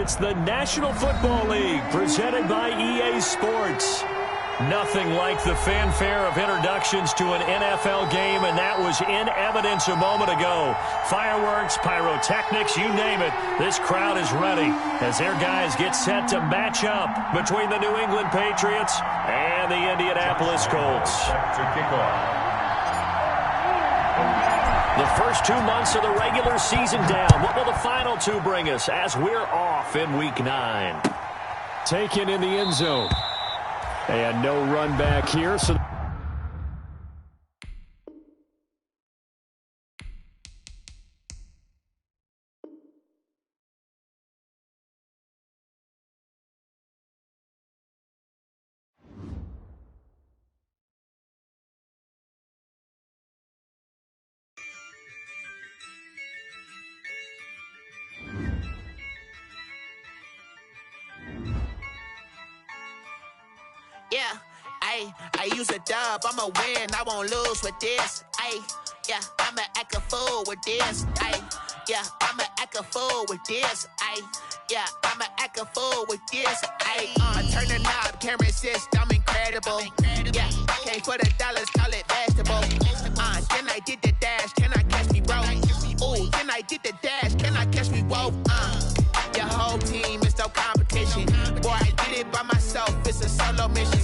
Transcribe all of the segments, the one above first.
It's the National Football League presented by EA Sports. Nothing like the fanfare of introductions to an NFL game, and that was in evidence a moment ago. Fireworks, pyrotechnics, you name it. This crowd is ready as their guys get set to match up between the New England Patriots and the Indianapolis Colts. The first 2 months of the regular season down. What will the final two bring us as we're off in Week 9? Taken in the end zone. And no run back here. So yeah, I use a dub, I'ma win, I won't lose with this, yeah, I'ma act a fool with this, yeah, I'ma act a fool with this, yeah, I'ma act a fool with this, I turn the knob, camera assist, I'm incredible, yeah, came for the dollars, call it vegetable, then I did the dash, can I catch me, bro, ooh, then I did the dash, can I catch me, whoa, your whole team is no competition. Boy, I did it by myself, it's a solo mission.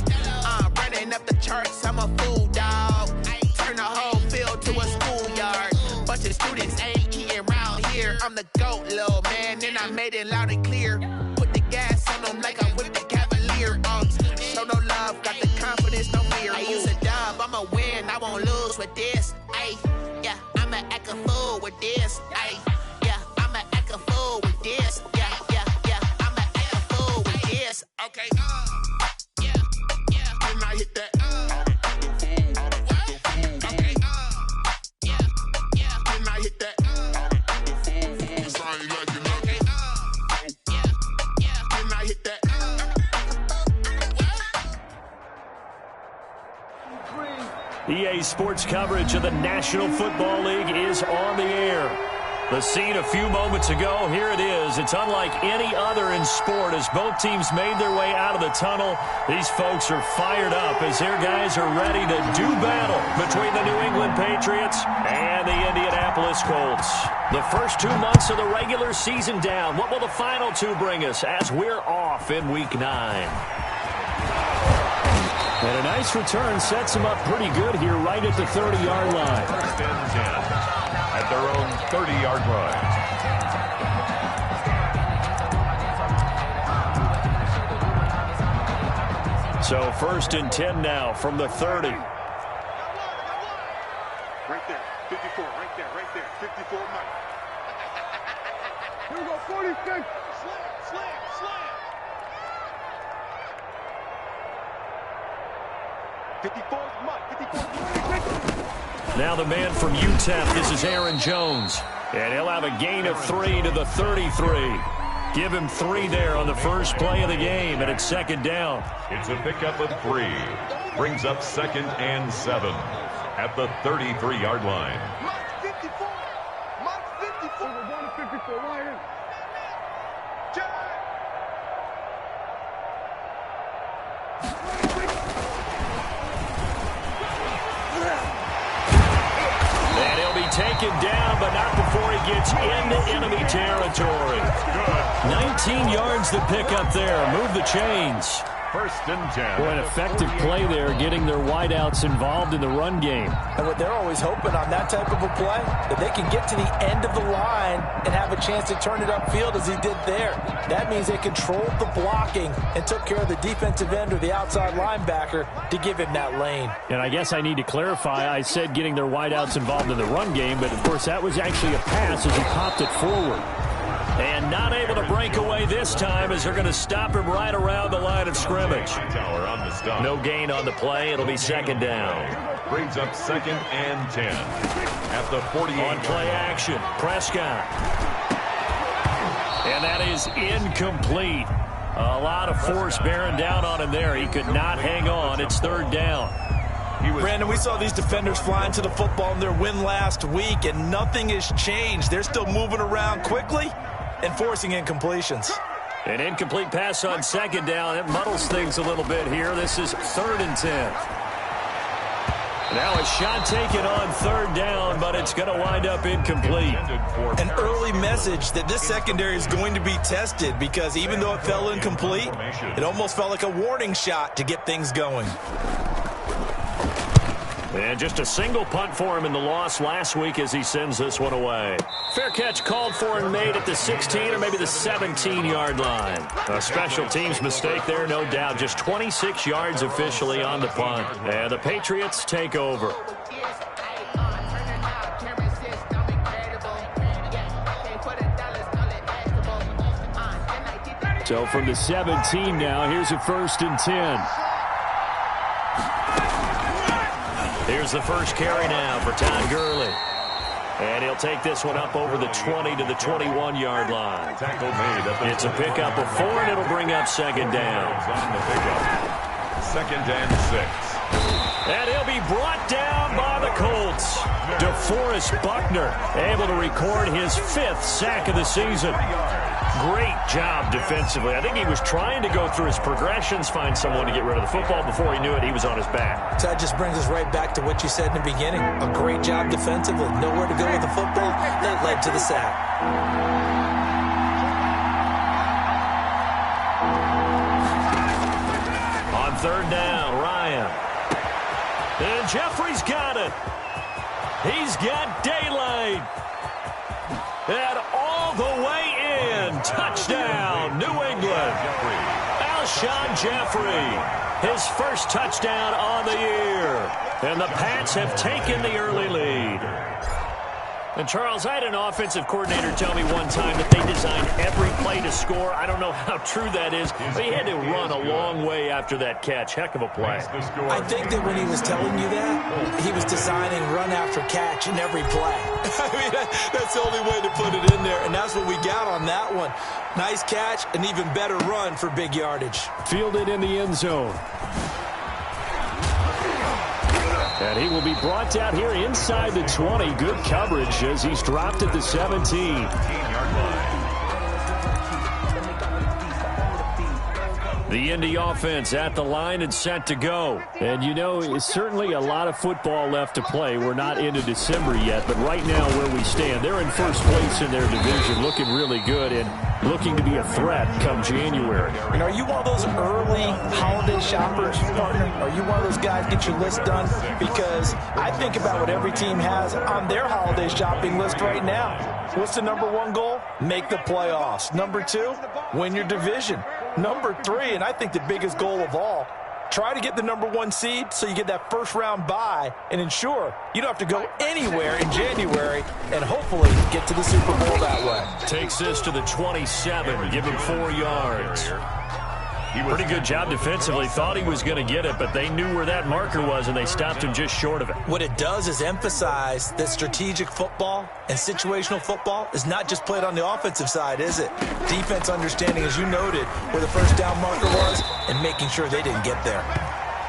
Running up the charts, I'm a fool, dog. Turn the whole field to a schoolyard. Bunch of students ain't eating round here. I'm the GOAT, little man, and I made it loud and clear. Put the gas on them like I'm with the Cavalier. Show no love, got the confidence, no fear. I use a dub, I'ma win, I won't lose with this. Yeah, I'ma act a fool with this. Yeah, I'ma act a fool with this. Okay, yeah, then I hit that, okay, yeah, then I hit that, okay, yeah, then I hit that. EA Sports coverage of the National Football League is on the air. The scene a few moments ago, here it is. It's unlike any other in sport as both teams made their way out of the tunnel. These folks are fired up as their guys are ready to do battle between the New England Patriots and the Indianapolis Colts. The first 2 months of the regular season down. What will the final two bring us as we're off in Week 9? And a nice return sets them up pretty good here right at the 30-yard line. First and 10. At their own 30-yard line. So first and 10 now from the 30. Right there, 54, right there, 54, Mike. Here we go, 45. Slam. 54, Mike, 54. Now the man from UTEP, this is Aaron Jones. And he'll have a gain of 3 to the 33. Give him 3 there on the first play of the game, and it's second down. It's a pickup of 3. Brings up second and 7 at the 33-yard line. Mike 54. Mike 54. We're going to 54. Ryan. Taken down, but not before he gets into enemy territory. 19 yards to pick up there. Move the chains. First and 10. Boy, an effective play there, getting their wideouts involved in the run game. And what they're always hoping on that type of a play, that they can get to the end of the line and have a chance to turn it upfield as he did there. That means they controlled the blocking and took care of the defensive end or the outside linebacker to give him that lane. And I guess I need to clarify, I said getting their wideouts involved in the run game, but of course that was actually a pass as he popped it forward. And not able to break away this time as they're going to stop him right around the line of scrimmage. No gain on the play. It'll be second down. Brings up second and 10 at the 48. On play action, Prescott. And that is incomplete. A lot of force bearing down on him there. He could not hang on. It's third down. Brandon, we saw these defenders flying to the football in their win last week, and nothing has changed. They're still moving around quickly and forcing incompletions. An incomplete pass on second down. It muddles things a little bit here. This is 3rd and 10. Now a shot taken on 3rd down, but it's going to wind up incomplete. An early message that this secondary is going to be tested, because even though it fell incomplete, it almost felt like a warning shot to get things going. And just a single punt for him in the loss last week as he sends this one away. Fair catch called for and made at the 16 or maybe the 17-yard line. A special teams mistake there, no doubt. Just 26 yards officially on the punt. And the Patriots take over. So from the 17 now, here's a 1st and 10. Here's the first carry now for Todd Gurley. And he'll take this one up over the 20 to the 21-yard line. It's a pickup of 4, and it'll bring up 2nd down. 2nd and 6. And he'll be brought down by the Colts. DeForest Buckner able to record his 5th sack of the season. Great job defensively. I think he was trying to go through his progressions, find someone to get rid of the football. Before he knew it, he was on his back. So that just brings us right back to what you said in the beginning. A great job defensively. Nowhere to go with the football. That led to the sack. On 3rd down, Ryan. And Jeffrey's got it. He's got daylight. And all the way in. Touchdown, New England. Alshon Jeffrey, his first touchdown on the year. And the Pats have taken the early lead. And, Charles, I had an offensive coordinator tell me one time that they designed every play to score. I don't know how true that is, but he had to run a long way after that catch. Heck of a play. I think that when he was telling you that, he was designing run after catch in every play. I mean, that's the only way to put it in there, and that's what we got on that one. Nice catch, an even better run for big yardage. Fielded in the end zone. And he will be brought out here inside the 20. Good coverage as he's dropped at the 17. The Indy offense at the line and set to go. And, you know, it's certainly a lot of football left to play. We're not into December yet, but right now where we stand, they're in first place in their division, looking really good and looking to be a threat come January. And are you one of those early holiday shoppers, partner? Are you one of those guys get your list done? Because I think about what every team has on their holiday shopping list right now. What's the number 1 goal? Make the playoffs. Number 2, win your division. Number 3, and I think the biggest goal of all, try to get the number 1 seed so you get that first-round bye and ensure you don't have to go anywhere in January and hopefully get to the Super Bowl that way. Takes this to the 27, give him 4 yards. Pretty good job defensively. Thought he was going to get it, but they knew where that marker was, and they stopped him just short of it. What it does is emphasize that strategic football and situational football is not just played on the offensive side, is it? Defense understanding, as you noted, where the first down marker was and making sure they didn't get there.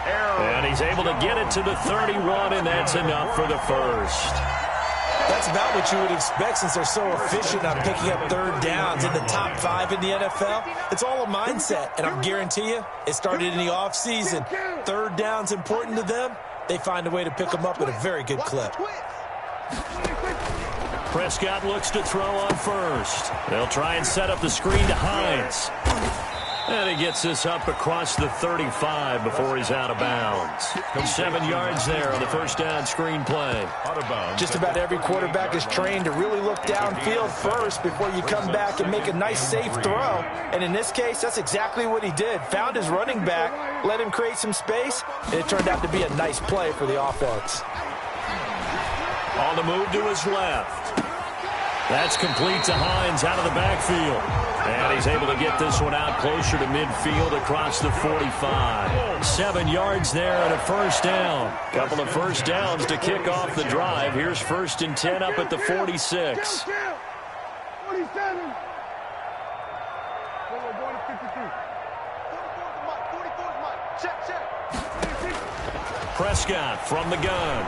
And he's able to get it to the 31, and that's enough for the first. That's about what you would expect since they're so efficient on picking up 3rd downs in the top 5 in the NFL. It's all a mindset, and I guarantee you it started in the offseason. 3rd down's important to them. They find a way to pick them up at a very good clip. Prescott looks to throw on first. They'll try and set up the screen to Hines. And he gets this up across the 35 before he's out of bounds. 7 yards there on the first down screen play. Just about every quarterback is trained to really look downfield first before you come back and make a nice, safe throw. And in this case, that's exactly what he did. Found his running back, let him create some space, and it turned out to be a nice play for the offense. On the move to his left. That's complete to Hines out of the backfield. And he's able to get this one out closer to midfield across the 45. 7 yards there and a first down. Couple of first downs to kick off the drive. Here's 1st and 10 up at the 46. 47. Prescott from the gun.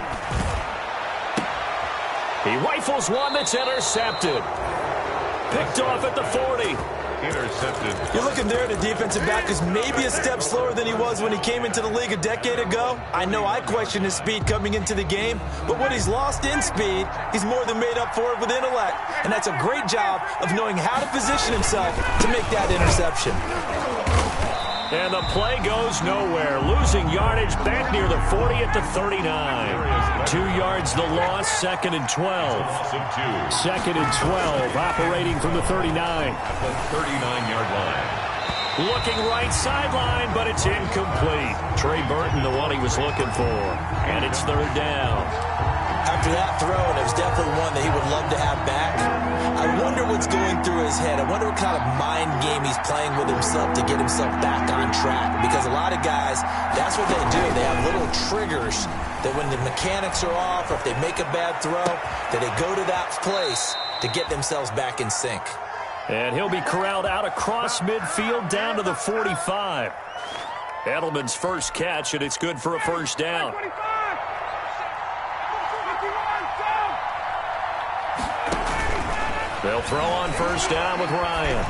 He rifles one that's intercepted. Picked off at the 40. Intercepted. You're looking there at a defensive back who's maybe a step slower than he was when he came into the league a decade ago. I know I questioned his speed coming into the game, but what he's lost in speed, he's more than made up for it with intellect. And that's a great job of knowing how to position himself to make that interception. And the play goes nowhere. Losing yardage back near the 40 at the 39. 2 yards the loss, 2nd and 12. 2nd and 12, operating from the 39. At the 39-yard line. Looking right sideline, but it's incomplete. Trey Burton, the one he was looking for. And it's 3rd down. After that throw, and it was definitely one that he would love to have back, I wonder what's going through his head. I wonder what kind of mind game he's playing with himself to get himself back on track. Because a lot of guys, that's what they do. They have little triggers that when the mechanics are off, or if they make a bad throw, that they go to that place to get themselves back in sync. And he'll be corralled out across midfield down to the 45. Edelman's first catch, and it's good for a 1st down. They'll throw on 1st down with Ryan.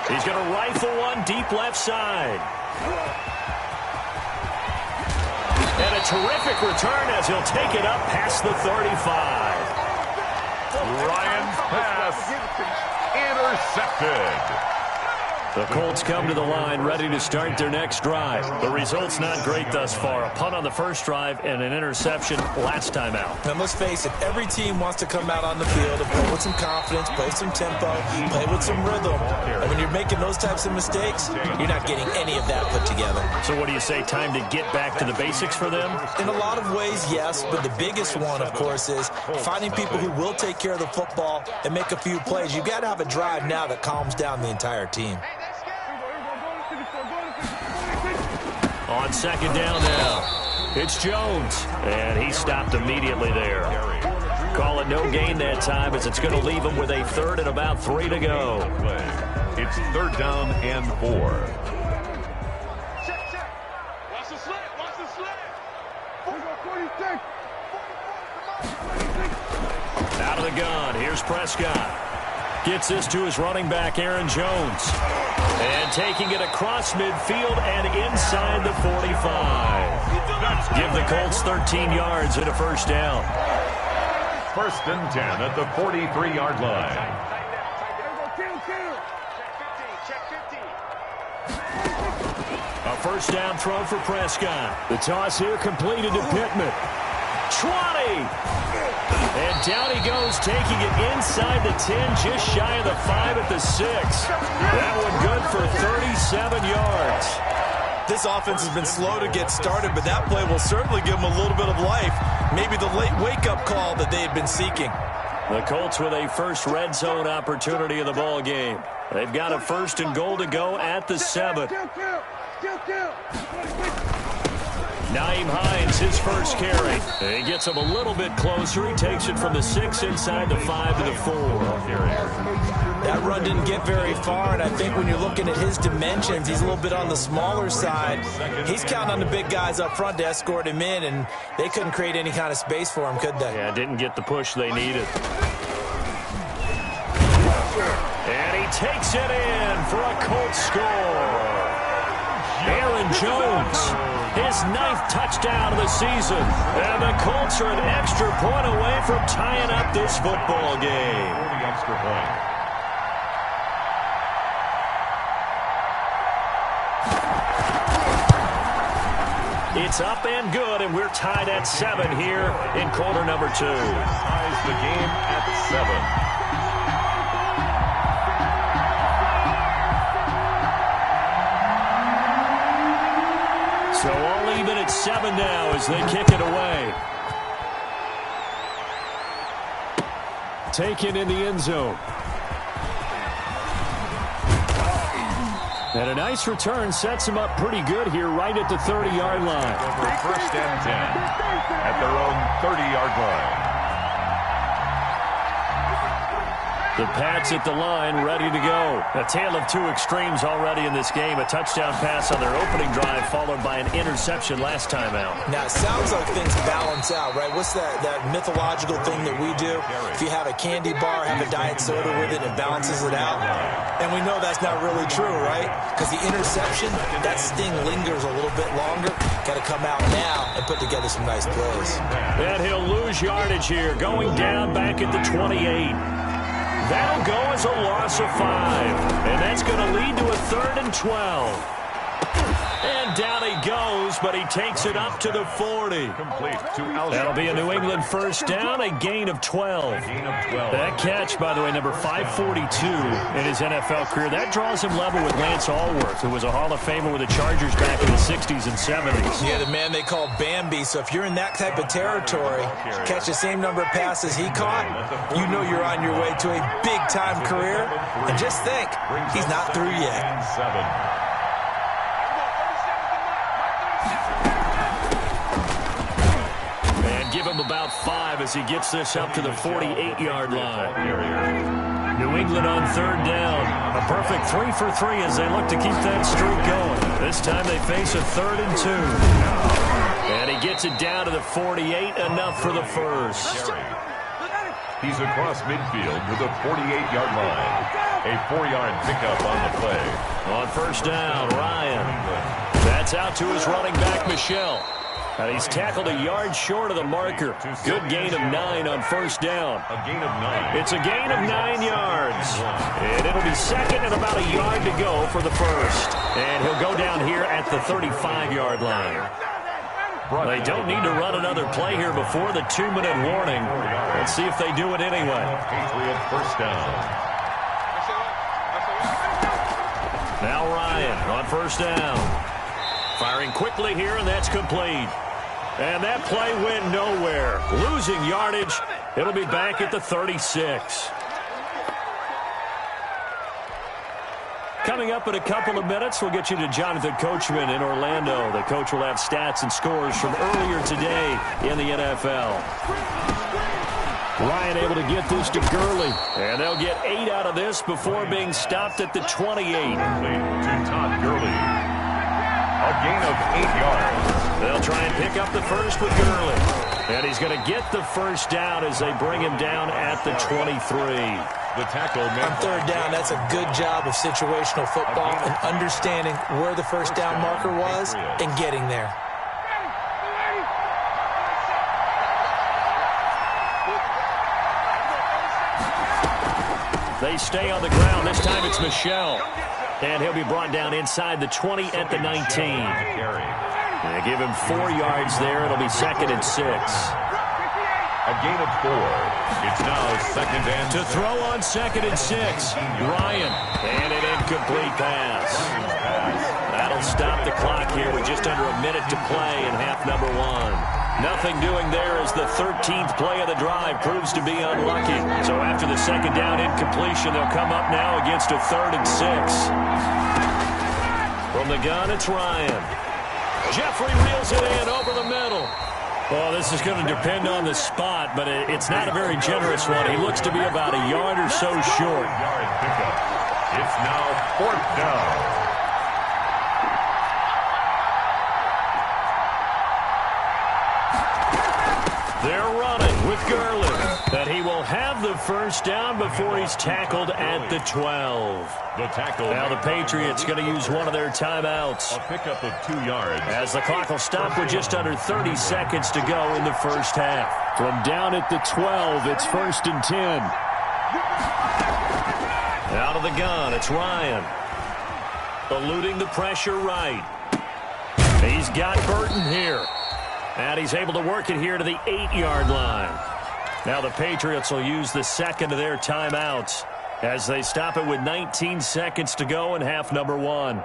He's going to rifle one deep left side. And a terrific return as he'll take it up past the 35. Ryan's pass intercepted. The Colts come to the line ready to start their next drive. The result's not great thus far. A punt on the first drive and an interception last time out. And let's face it, every team wants to come out on the field and play with some confidence, play some tempo, play with some rhythm. And when you're making those types of mistakes, you're not getting any of that put together. So what do you say, time to get back to the basics for them? In a lot of ways, yes, but the biggest one, of course, is finding people who will take care of the football and make a few plays. You've got to have a drive now that calms down the entire team. On 2nd down now, it's Jones, and he stopped immediately there. Call it no gain that time as it's going to leave him with a 3rd and about 3 to go. It's 3rd down and 4. Watch the slant, watch the slant. Out of the gun, here's Prescott. Gets this to his running back, Aaron Jones. And taking it across midfield and inside the 45. Give the Colts 13 yards and a 1st down. 1st and 10 at the 43-yard line. A 1st down throw for Prescott. The toss here completed to Pittman. 20! And down he goes, taking it inside the 10, just shy of the 5 at the 6. That one good for 37 yards. This offense has been slow to get started, but that play will certainly give them a little bit of life. Maybe the late wake-up call that they had been seeking. The Colts with a first red zone opportunity of the ball game. They've got a 1st and goal to go at the 7. Nyheim Hines, his first carry. He gets him a little bit closer. He takes it from the 6 inside the 5 to the 4. That run didn't get very far, and I think when you're looking at his dimensions, he's a little bit on the smaller side. He's counting on the big guys up front to escort him in, and they couldn't create any kind of space for him, could they? Yeah, didn't get the push they needed. And he takes it in for a Colts score. Aaron Jones, his 9th touchdown of the season. And the Colts are an extra point away from tying up this football game. For the extra point. It's up and good, and we're tied at 7 here in quarter number 2. Ties the game at 7. So all even at 7 now as they kick it away. Taken in the end zone. And a nice return sets him up pretty good here right at the 30-yard line. For 1st and 10 at their own 30-yard line. The Pats at the line, ready to go. A tale of two extremes already in this game. A touchdown pass on their opening drive, followed by an interception last time out. Now, it sounds like things balance out, right? What's that mythological thing that we do? If you have a candy bar, have a diet soda with it, it balances it out. And we know that's not really true, right? Because the interception, that sting lingers a little bit longer. Got to come out now and put together some nice plays. And he'll lose yardage here, going down back at the 28. That'll go as a loss of 5. And that's going to lead to a 3rd and 12. And down he goes, but he takes it up to the 40. That'll be a New England first down, a gain of 12. That catch, by the way, number 542 in his NFL career. That draws him level with Lance Allworth, who was a Hall of Famer with the Chargers back in the 60s and 70s. Yeah, the man they call Bambi. So if you're in that type of territory, catch the same number of passes he caught, you know you're on your way to a big-time career. And just think, he's not through yet. Give him about 5 as he gets this up to the 48-yard line. New England on 3rd down. A perfect 3 for 3 as they look to keep that streak going. This time they face a 3rd and 2. And he gets it down to the 48, enough for the first. He's across midfield to the 48-yard line. A 4-yard pickup on the play. On first down, Ryan. That's out to his running back, Michelle. And he's tackled a yard short of the marker. Good gain of 9 on first down. A gain of 9. It's a gain of 9 yards. And it'll be second and about a yard to go for the first. And he'll go down here at the 35-yard line. They don't need to run another play here before the 2-minute warning. Let's see if they do it anyway. Patriot first down. Now Ryan on first down. Firing quickly here, and that's complete. And that play went nowhere. Losing yardage. It'll be back at the 36. Coming up in a couple of minutes, we'll get you to Jonathan Coachman in Orlando. The coach will have stats and scores from earlier today in the NFL. Ryan able to get this to Gurley. And they'll get 8 out of this before being stopped at the 28. To Todd Gurley. A gain of 8 yards. They'll try and pick up the first with Gurley. And he's going to get the first down as they bring him down at the 23. The tackle on third down, that's a good job of situational football and understanding where the first down marker was and getting there. They stay on the ground. This time it's Michelle. And he'll be brought down inside the 20 at the 19. They give him 4 yards there. It'll be 2nd and 6. A gain of 4. It's now 2nd and 6. To throw on 2nd and 6. Ryan. And an incomplete pass. That'll stop the clock here with just under a minute to play in half number 1. Nothing doing there as the 13th play of the drive proves to be unlucky. So after the 2nd down incompletion, they'll come up now against a 3rd and 6. From the gun, it's Ryan. Jeffrey reels it in over the middle. Well, this is going to depend on the spot, but it's not a very generous one. He looks to be about a yard or so short. It's now 4th down. They're running with Gurley. That he will have the first down before he's tackled at the 12. The tackle. Now the Patriots going to use one of their timeouts. A pickup of 2 yards. As the clock will stop with just under 30 seconds to go in the first half. From down at the 12, it's 1st and 10. Out of the gun, it's Ryan. Eluding the pressure right. He's got Burton here. And he's able to work it here to the 8-yard line. Now the Patriots will use the 2nd of their timeouts as they stop it with 19 seconds to go in half number 1.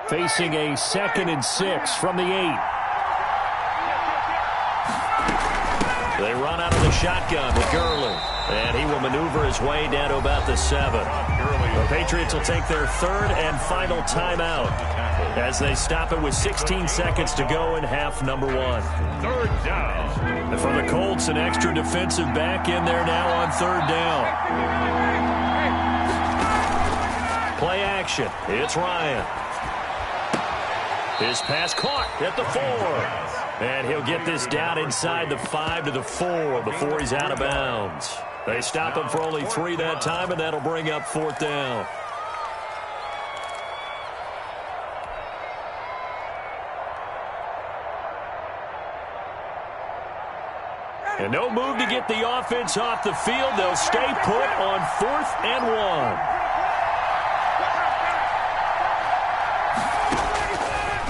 Facing a 2nd and 6 from the 8. They run out of the shotgun with Gurley. And he will maneuver his way down to about the 7. The Patriots will take their third and final timeout as they stop it with 16 seconds to go in half number 1. Third down. And for the Colts, an extra defensive back in there now on third down. Play action. It's Ryan. His pass caught at the 4. And he'll get this down inside the 5 to the 4 before he's out of bounds. They stop him for only 3 that time, and that'll bring up 4th down. And no move to get the offense off the field. They'll stay put on 4th and 1.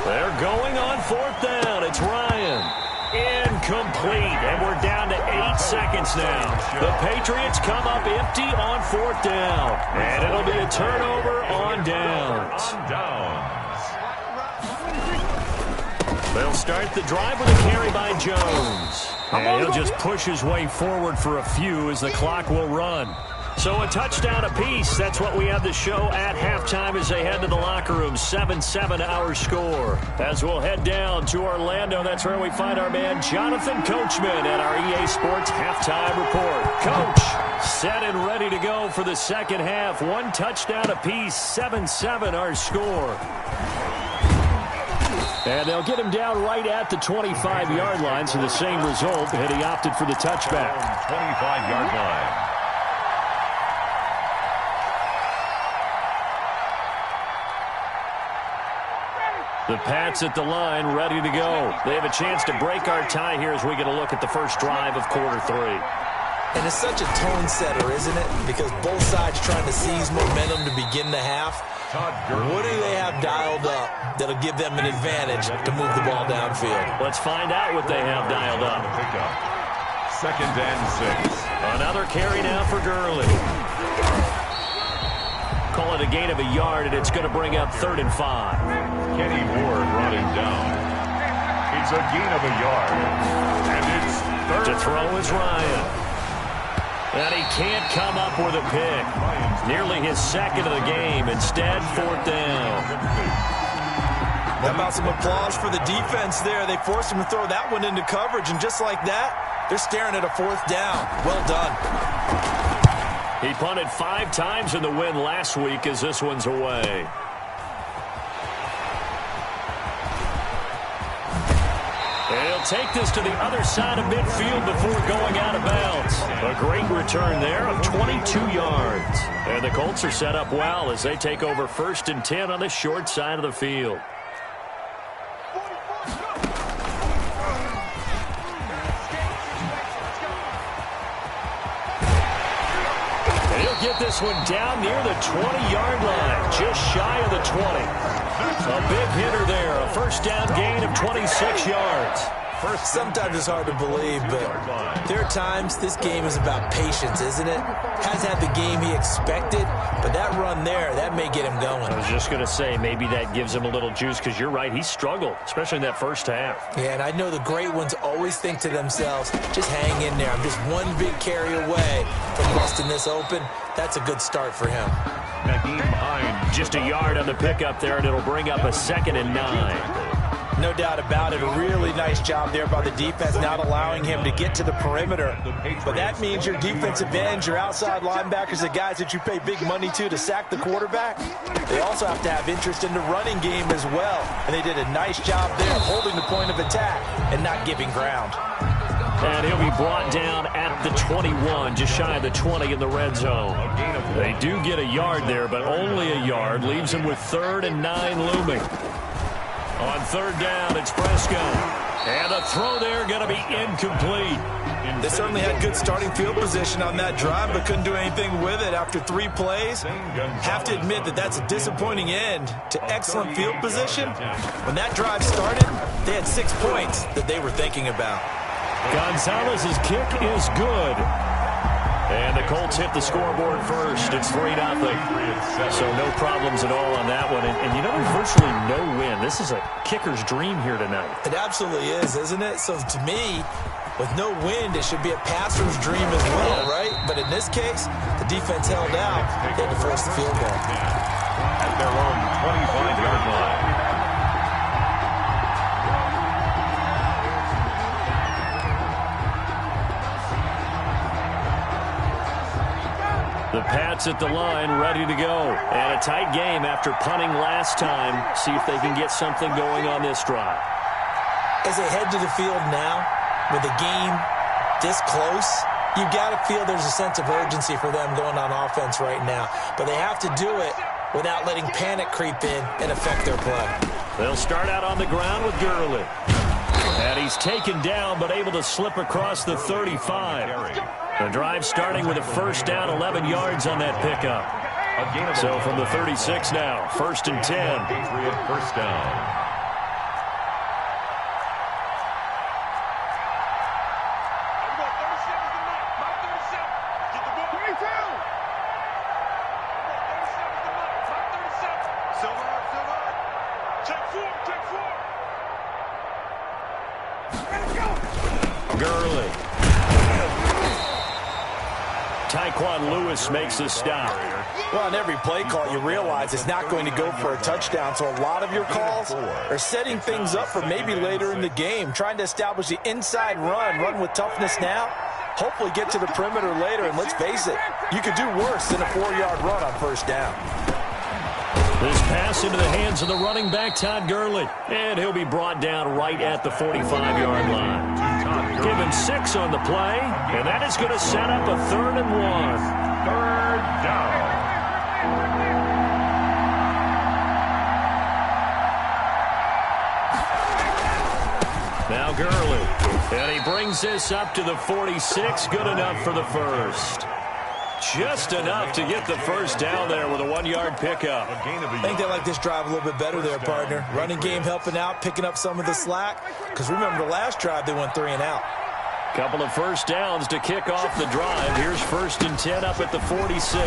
They're going on 4th down. It's Ryan. Incomplete. And we're down to 8 seconds now. The Patriots come up empty on 4th down. And it'll be a turnover on downs. They'll start the drive with a carry by Jones. And he'll just push his way forward for a few as the clock will run. So a touchdown apiece. That's what we have to show at halftime as they head to the locker room. 7-7 our score. As we'll head down to Orlando, that's where we find our man Jonathan Coachman at our EA Sports Halftime Report. Coach, set and ready to go for the second half. 1 touchdown apiece. 7-7 our score. And they'll get him down right at the 25-yard line, so the same result, and he opted for the touchback. 25-yard line. The Pats at the line, ready to go. They have a chance to break our tie here as we get a look at the first drive of quarter 3. And it's such a tone setter, isn't it? Because both sides trying to seize momentum to begin the half. What do they have dialed up that'll give them an advantage to move the ball downfield? Let's find out what they have dialed up. Second and 6. Another carry now for Gurley. Call it a gain of a yard, and it's going to bring up 3rd and 5. Kenny Ward brought him down. It's a gain of a yard. And it's 3rd. To throw is Ryan. And he can't come up with a pick. Nearly his 2nd of the game. Instead, 4th down. How about some applause for the defense there? They forced him to throw that one into coverage, and just like that, they're staring at a 4th down. Well done. He punted 5 times in the win last week as this one's away. And he'll take this to the other side of midfield before going out of bounds. A great return there of 22 yards. And the Colts are set up well as they take over 1st and 10 on the short side of the field. Get this one down near the 20-yard line, just shy of the 20. A big hitter there, a first down gain of 26 yards. Sometimes it's hard to believe, but there are times this game is about patience, isn't it? Hasn't had the game he expected, but that run there, that may get him going. I was just going to say, maybe that gives him a little juice, because you're right, he struggled, especially in that first half. Yeah, and I know the great ones always think to themselves, just hang in there. I'm just one big carry away from busting this open. That's a good start for him. Just a yard on the pickup there, and it'll bring up a 2nd and 9. No doubt about it. A really nice job there by the defense, not allowing him to get to the perimeter. But that means your defensive ends, your outside linebackers, the guys that you pay big money to sack the quarterback, they also have to have interest in the running game as well. And they did a nice job there of holding the point of attack and not giving ground. And he'll be brought down at the 21, just shy of the 20 in the red zone. They do get a yard there, but only a yard. Leaves him with 3rd and 9 looming. On 3rd down, it's Prescott. And the throw there going to be incomplete. They certainly had good starting field position on that drive, but couldn't do anything with it after 3 plays. Have to admit that that's a disappointing end to excellent field position. When that drive started, they had 6 points that they were thinking about. Gonzalez's kick is good. And the Colts hit the scoreboard first. It's 3-0. So no problems at all on that one. And you know, there's virtually no win. This is a kicker's dream here tonight. It absolutely is, isn't it? So to me, With no wind, it should be a passer's dream as well, right? But in this case, the defense held out. They had to force the field goal. At their own 25-yard line. The Pats at the line, ready to go. And a tight game after punting last time. See if they can get something going on this drive. As they head to the field now, with the game this close, you've got to feel there's a sense of urgency for them going on offense right now. But they have to do it without letting panic creep in and affect their play. They'll start out on the ground with Gurley. And he's taken down, but able to slip across the 35. The drive starting with a first down, 11 yards on that pickup. So from the 36 now, 1st and 10. Patriot first down. Gurley. Tyquan Lewis makes the stop. Well, on every play call, you realize it's not going to go for a touchdown, so a lot of your calls are setting things up for maybe later in the game, trying to establish the inside run with toughness now, hopefully get to the perimeter later, and let's face it, you could do worse than a 4-yard run on first down. This pass into the hands of the running back, Todd Gurley, and he'll be brought down right at the 45-yard line. Give him 6 on the play, and that is going to set up a 3rd and 1. 3rd down. Now Gurley, and he brings this up to the 46, good enough for the first. Just enough to get the first down there with a 1-yard pickup. I think they like this drive a little bit better there, partner. Running game helping out, picking up some of the slack. Because remember, the last drive, they went 3 and out. Couple of first downs to kick off the drive. Here's 1st and 10 up at the 46.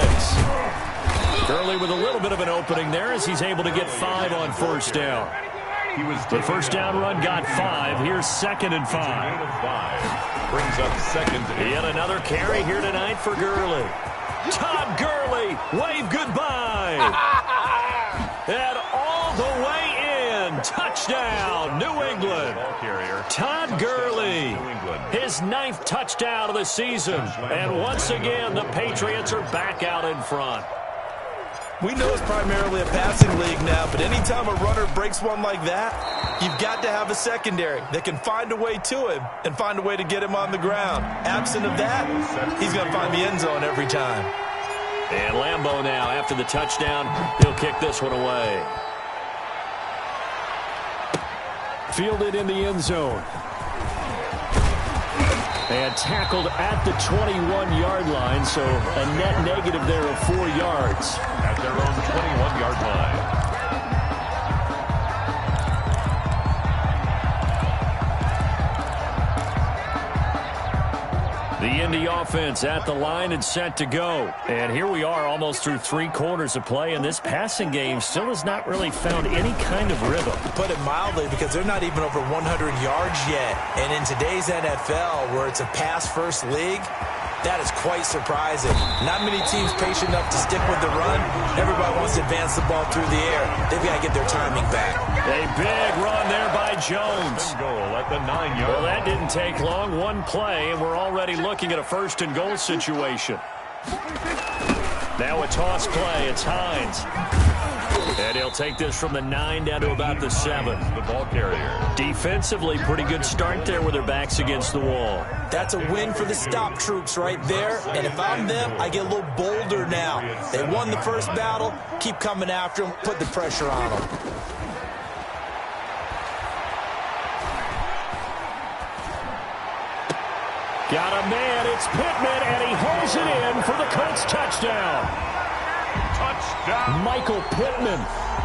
Gurley with a little bit of an opening there as he's able to get 5 on first down. The first down run got 5. Here's 2nd and 5. Brings up 2nd. Yet another carry here tonight for Gurley. Todd Gurley, wave goodbye. And all the way in. Touchdown, New England. Todd Gurley, his 9th touchdown of the season. And once again, the Patriots are back out in front. We know it's primarily a passing league now, but anytime a runner breaks one like that, you've got to have a secondary that can find a way to him and find a way to get him on the ground. Absent of that, he's going to find the end zone every time. And Lambeau now, after the touchdown, he'll kick this one away. Fielded in the end zone. And tackled at the 21-yard line, so a net negative there of 4 yards. At their own 21-yard line. The Indy offense at the line and set to go. And here we are almost through 3 quarters of play, and this passing game still has not really found any kind of rhythm. To put it mildly, because they're not even over 100 yards yet. And in today's NFL, where it's a pass-first league, that is quite surprising. Not many teams patient enough to stick with the run. Everybody wants to advance the ball through the air. They've got to get their timing back. A big run there by Jones. Goal at the 9-yard. Well, that didn't take long. 1 play, and we're already looking at a 1st and goal situation. Now a toss play. It's Hines. And he'll take this from the 9 down to about the 7. The ball carrier. Defensively, pretty good start there with their backs against the wall. That's a win for the stop troops right there. And if I'm them, I get a little bolder now. They won the first battle. Keep coming after them. Put the pressure on them. Got a man. It's Pittman, and he holds it in for the Colts touchdown. Touchdown. Michael Pittman,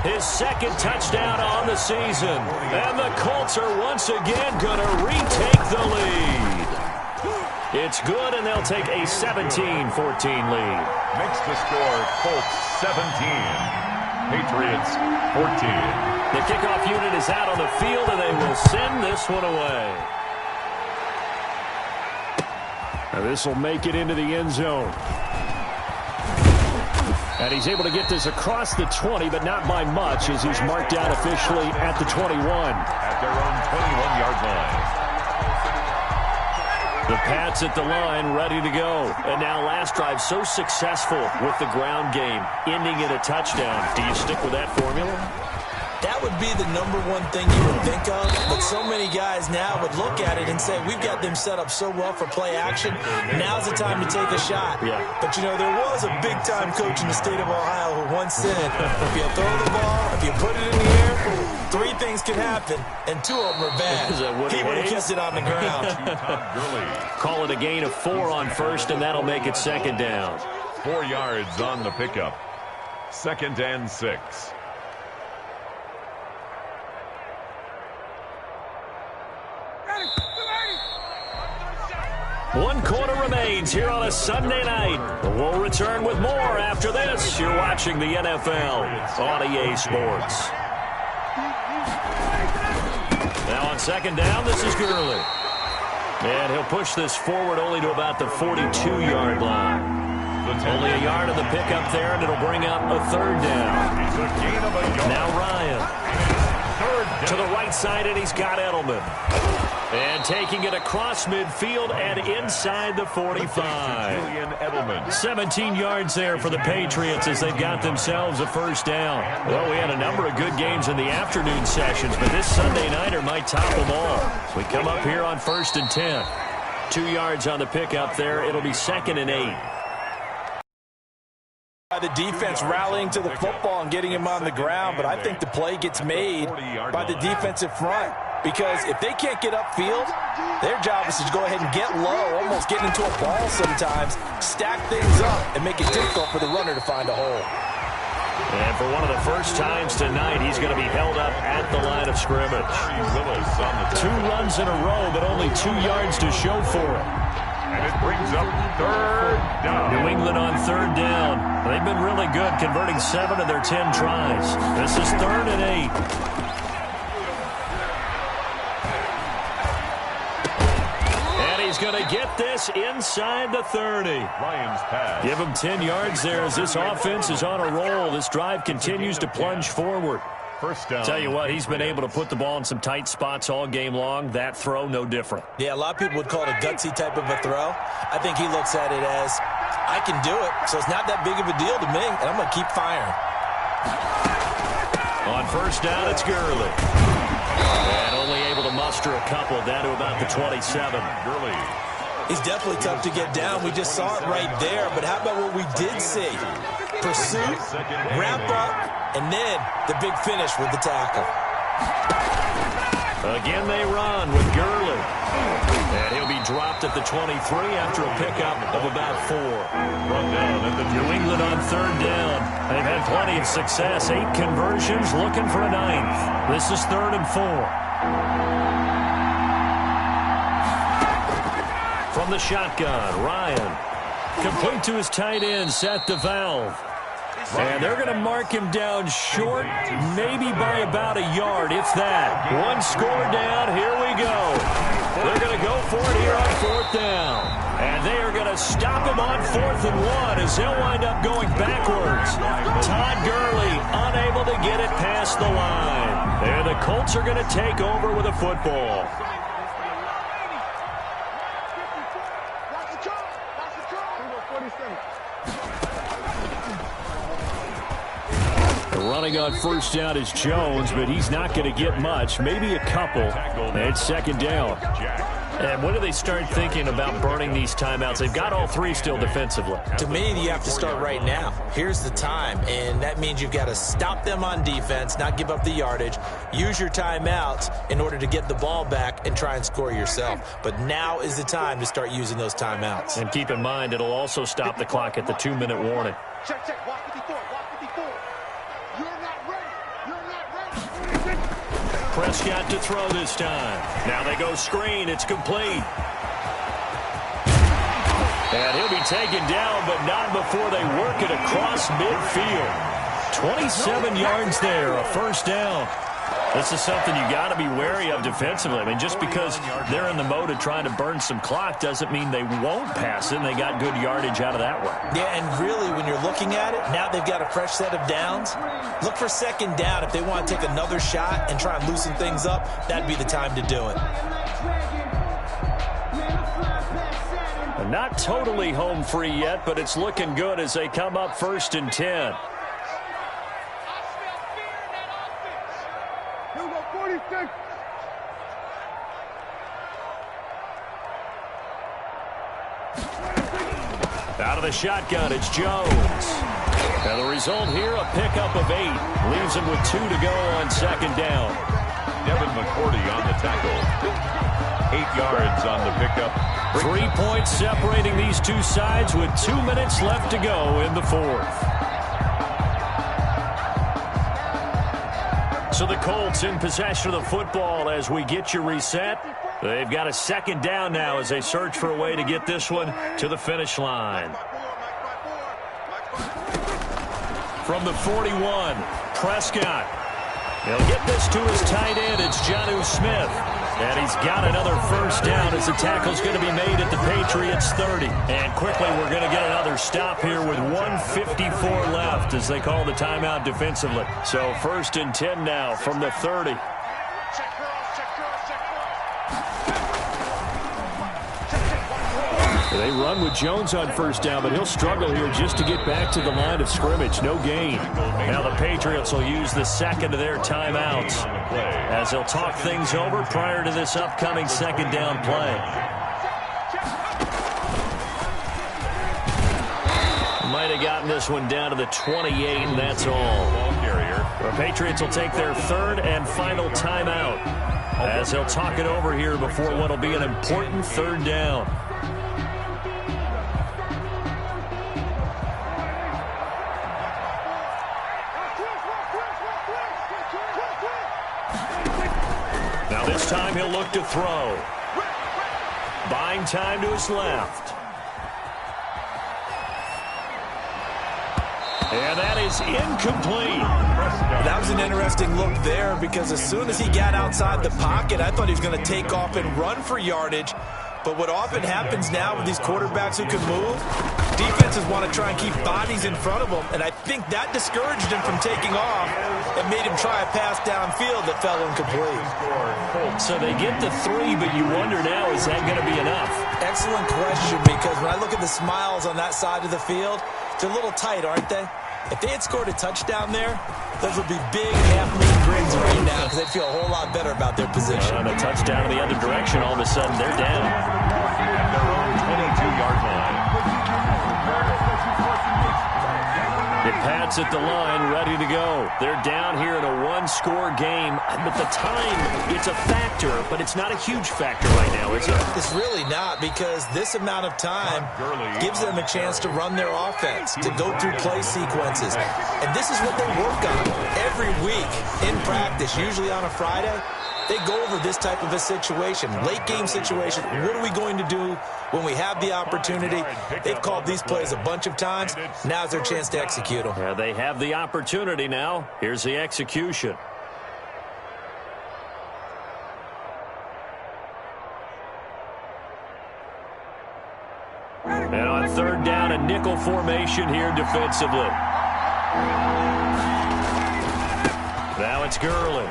his 2nd touchdown on the season. And the Colts are once again going to retake the lead. It's good, and they'll take a 17-14 lead. Makes the score Colts 17. Patriots 14. The kickoff unit is out on the field, and they will send this one away. This will make it into the end zone. And he's able to get this across the 20, but not by much, as he's marked out officially at the 21. At their own 21-yard line. The Pats at the line, ready to go. And now last drive so successful with the ground game, ending in a touchdown. Do you stick with that formula? That would be the number one thing you would think of, but so many guys now would look at it and say, we've got them set up so well for play action, now's the time to take a shot. Yeah. But, you know, there was a big-time coach in the state of Ohio who once said, if you throw the ball, if you put it in the air, 3 things can happen, and 2 of them are bad. He would have kept it on the ground. Call it a gain of 4 on first, and that'll make it second down. 4 yards on the pickup. 2nd and 6. One quarter remains here on a Sunday night. We'll return with more after this. You're watching the NFL on EA Sports. Now on second down, this is Gurley. And he'll push this forward only to about the 42-yard line. Only a yard of the pickup there, and it'll bring up a 3rd down. Now Ryan. To the right side, and he's got Edelman. And taking it across midfield and inside the 45. 17 yards there for the Patriots as they've got themselves a 1st down. Well, we had a number of good games in the afternoon sessions, but this Sunday nighter might top them all. We come up here on 1st and 10. 2 yards on the pickup there. It'll be 2nd and 8. The defense rallying to the football and getting him on the ground, but I think the play gets made by the defensive front. Because if they can't get upfield, their job is to go ahead and get low, almost get into a ball sometimes, stack things up, and make it difficult for the runner to find a hole. And for one of the first times tonight, he's going to be held up at the line of scrimmage. 2 runs in a row, but only 2 yards to show for it. And it brings up 3rd down. New England on 3rd down. They've been really good, converting 7 of their 10 tries. This is 3rd and 8. He's going to get this inside the 30. Lions pass. Give him 10 yards there as this offense is on a roll. This drive continues to plunge forward. 1st down. Tell you what, he's been able to put the ball in some tight spots all game long. That throw, no different. Yeah, a lot of people would call it a gutsy type of a throw. I think he looks at it as, I can do it, so it's not that big of a deal to me, and I'm going to keep firing. On 1st down, it's Gurley. And only able to muster a couple down to about the 27. Gurley. He's definitely tough to get down. We just saw it right there. But how about what we did see? Pursuit, wrap up, and then the big finish with the tackle. Again they run with Gurley. And he'll be dropped at the 23 after a pickup of about 4. Run down at the New England on 3rd down. They've had plenty of success. 8 conversions, looking for a 9th. This is 3rd and 4. From the shotgun, Ryan. Complete to his tight end, Seth DeValve. And they're going to mark him down short, maybe by about a yard, if that. 1 score down, here we go. They're going to go for it here on 4th down. And they are going to stop him on 4th and 1 as they'll wind up going backwards. Todd Gurley unable to get it past the line. And the Colts are going to take over with a football. Running on 1st down is Jones, but he's not going to get much, maybe a couple. And it's 2nd down. And when do they start thinking about burning these timeouts? They've got all 3 still defensively. To me, you have to start right now. Here's the time, and that means you've got to stop them on defense, not give up the yardage, use your timeouts in order to get the ball back and try and score yourself. But now is the time to start using those timeouts. And keep in mind, it'll also stop the clock at the 2-minute warning. Check, check. Walk 54. Walk 54. You're not ready. You're not ready. Prescott to throw this time. Now they go screen. It's complete. And he'll be taken down, but not before they work it across midfield. 27 yards there, a 1st down. This is something you got to be wary of defensively. I mean, just because they're in the mode of trying to burn some clock doesn't mean they won't pass it, and they got good yardage out of that one. Yeah, and really, when you're looking at it, now they've got a fresh set of downs. Look for second down. If they want to take another shot and try and loosen things up, that'd be the time to do it. Not totally home free yet, but it's looking good as they come up 1st and 10. Out of the shotgun, it's Jones. And the result here, a pickup of 8. Leaves him with 2 to go on 2nd down. Devin McCourty on the tackle. 8 yards on the pickup. 3 points separating these two sides with 2 minutes left to go in the 4th. So the Colts in possession of the football as we get you reset. They've got a 2nd down now as they search for a way to get this one to the finish line. From the 41, Prescott. He'll get this to his tight end. It's Jonnu Smith. And he's got another 1st down as the tackle's going to be made at the Patriots 30. And quickly, we're going to get another stop here with 1:54 left as they call the timeout defensively. So 1st and 10 now from the 30. They run with Jones on 1st down, but he'll struggle here just to get back to the line of scrimmage. No gain. Now the Patriots will use the 2nd of their timeouts as they'll talk things over prior to this upcoming 2nd down play. Might have gotten this one down to the 28, and that's all. The Patriots will take their 3rd and final timeout as they'll talk it over here before what will be an important 3rd down. Now this time he'll look to throw. Buying time to his left. And that is incomplete. That was an interesting look there because as soon as he got outside the pocket, I thought he was going to take off and run for yardage. But what often happens now with these quarterbacks who can move, defenses want to try and keep bodies in front of them, and I think that discouraged him from taking off and made him try a pass downfield that fell incomplete. So they get the 3, but you wonder now, is that going to be enough? Excellent question, because when I look at the smiles on that side of the field, they're a little tight, aren't they? If they had scored a touchdown there, those would be big half-mean grins right now because they'd feel a whole lot better about their position. And a touchdown in the other direction, all of a sudden they're down. At their own 22-yard line. It pads at the line, ready to go. They're down here in a 1-score game. But the time, it's a factor, but it's not a huge factor right now, is it? It's really not, because this amount of time gives them a chance to run their offense, to go through play sequences. And this is what they work on every week in practice, usually on a Friday. They go over this type of a situation, late game situation. What are we going to do when we have the opportunity? They've called these plays a bunch of times. Now's their chance to execute them. Yeah, they have the opportunity now. Here's the execution. And on 3rd down, a nickel formation here defensively. Now it's Gurley.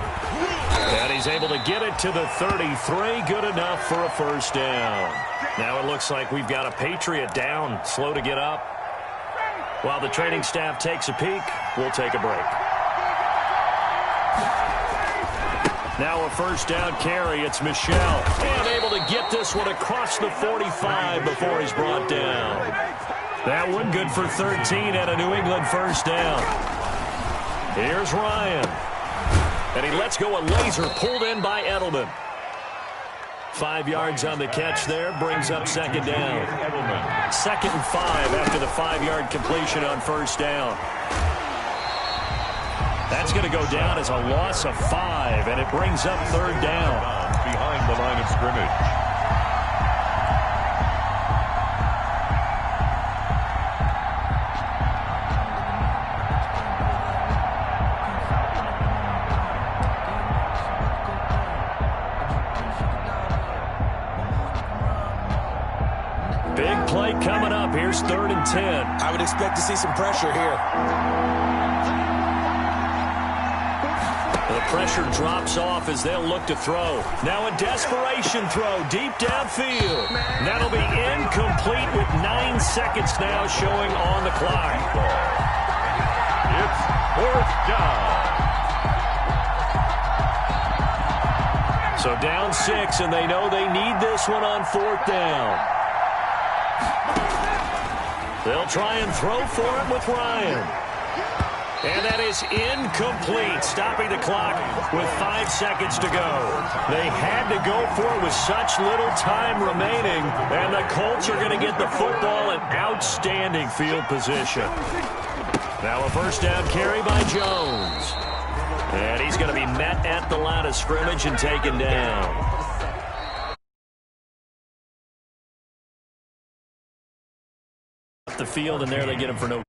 And he's able to get it to the 33. Good enough for a 1st down. Now it looks like we've got a Patriot down, slow to get up. While the training staff takes a peek, we'll take a break. Now a 1st down carry. It's Michel. And able to get this one across the 45 before he's brought down. That one good for 13 at a New England 1st down. Here's Ryan. And he lets go a laser pulled in by Edelman. 5 yards on the catch there, brings up 2nd down. 2nd and 5 after the 5-yard completion on 1st down. That's going to go down as a loss of 5, and it brings up 3rd down. Behind the line of scrimmage. Big play coming up. Here's 3rd and 10. I would expect to see some pressure here. The pressure drops off as they'll look to throw. Now a desperation throw deep downfield. That'll be incomplete with 9 seconds now showing on the clock. It's 4th down. So down 6, and they know they need this one on 4th down. They'll try and throw for it with Ryan. And that is incomplete, stopping the clock with 5 seconds to go. They had to go for it with such little time remaining, and the Colts are going to get the football in outstanding field position. Now a 1st down carry by Jones. And he's going to be met at the line of scrimmage and taken down. The field, and there they get him for no